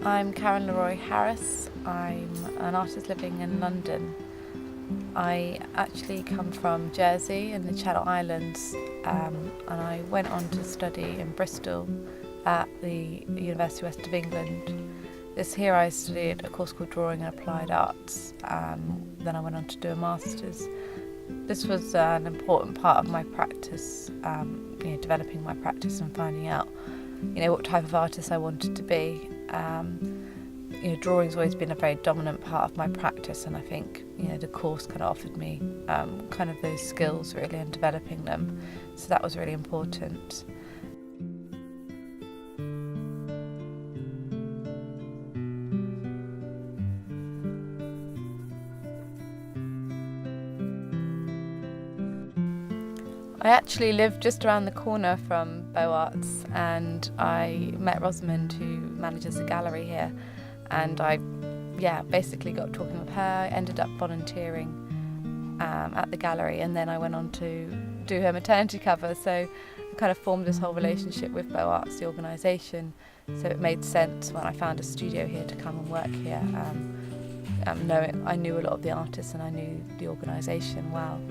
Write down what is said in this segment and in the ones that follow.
I'm Karren Leroy Harris. I'm an artist living in London. I actually come from Jersey in the Channel Islands, and I went on to study in Bristol at the University West of England. Here I studied a course called Drawing and Applied Arts, then I went on to do a master's. This was an important part of my practice, developing my practice and finding out what type of artist I wanted to be. Drawing's always been a very dominant part of my practice, and I think the course kind of offered me kind of those skills really and developing them, so that was really important. I actually live just around the corner from Beaux Arts, and I met Rosamond, who manages the gallery here, and I basically got talking with her. I ended up volunteering at the gallery, and then I went on to do her maternity cover, so I kind of formed this whole relationship with Beaux Arts, the organisation, so it made sense when I found a studio here to come and work here. I knew a lot of the artists and I knew the organisation well.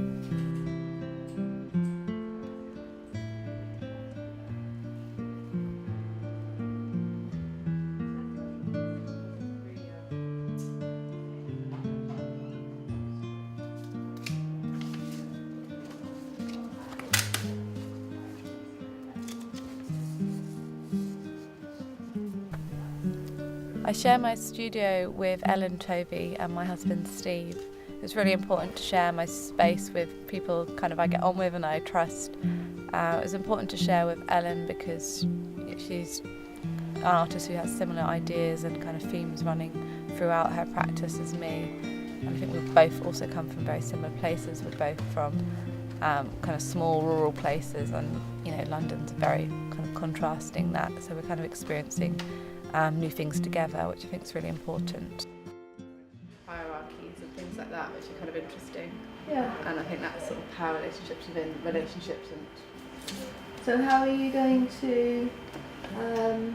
I share my studio with Ellen Tovey and my husband Steve. It's really important to share my space with people I get on with and I trust. It was important to share with Ellen because she's an artist who has similar ideas and kind of themes running throughout her practice as me. And I think we've both also come from very similar places. We're both from kind of small rural places, and London's very kind of contrasting that, so we're kind of experiencing new things together, which I think is really important. Hierarchies and things like that, which are kind of interesting. Yeah. And I think that's sort of power relationships within relationships. And so how are you going to... I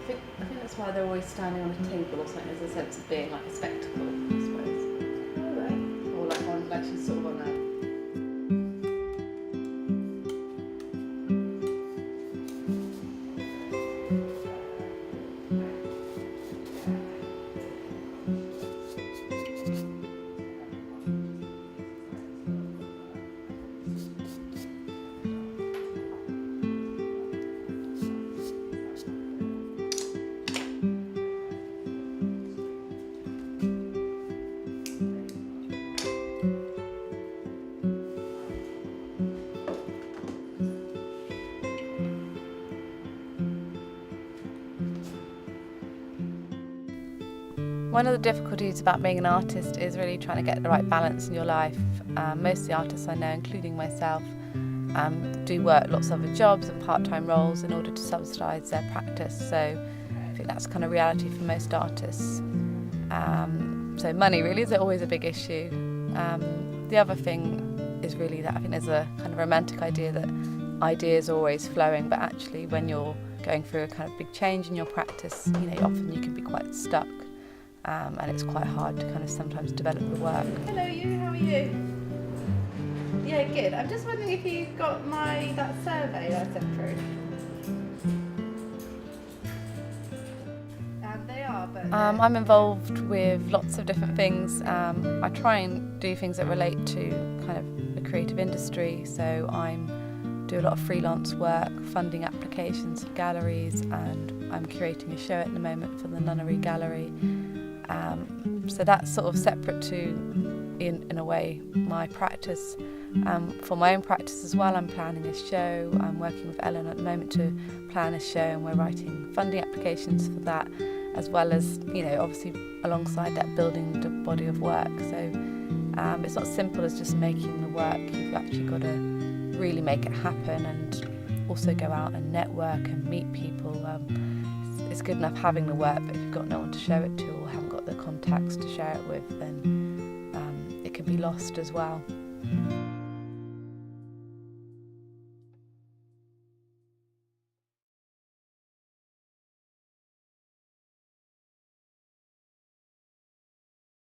think that's why they're always standing on a table or something. There's a sense of being like a spectacle, I suppose. All right. Or like she's sort of on a... One of the difficulties about being an artist is really trying to get the right balance in your life. Most of the artists I know, including myself, do work lots of other jobs and part-time roles in order to subsidise their practice. So I think that's kind of reality for most artists. So money really is always a big issue. The other thing is really that I think there's a kind of romantic idea that ideas are always flowing, but actually when you're going through a kind of big change in your practice, often you can be quite stuck. And it's quite hard to kind of sometimes develop the work. Hello you, how are you? Yeah, good. I'm just wondering if you got that survey that I sent through. They are, but... I'm involved with lots of different things. I try and do things that relate to kind of the creative industry, so I do a lot of freelance work, funding applications for galleries, and I'm curating a show at the moment for the Nunnery Gallery. So that's sort of separate to, in a way, my practice. For my own practice as well, I'm planning a show. I'm working with Ellen at the moment to plan a show, and we're writing funding applications for that, as well as, obviously alongside that, building the body of work. So it's not simple as just making the work. You've actually got to really make it happen and also go out and network and meet people. It's good enough having the work, but if you've got no one to show it to or haven't got the contacts to share it with, then it can be lost as well.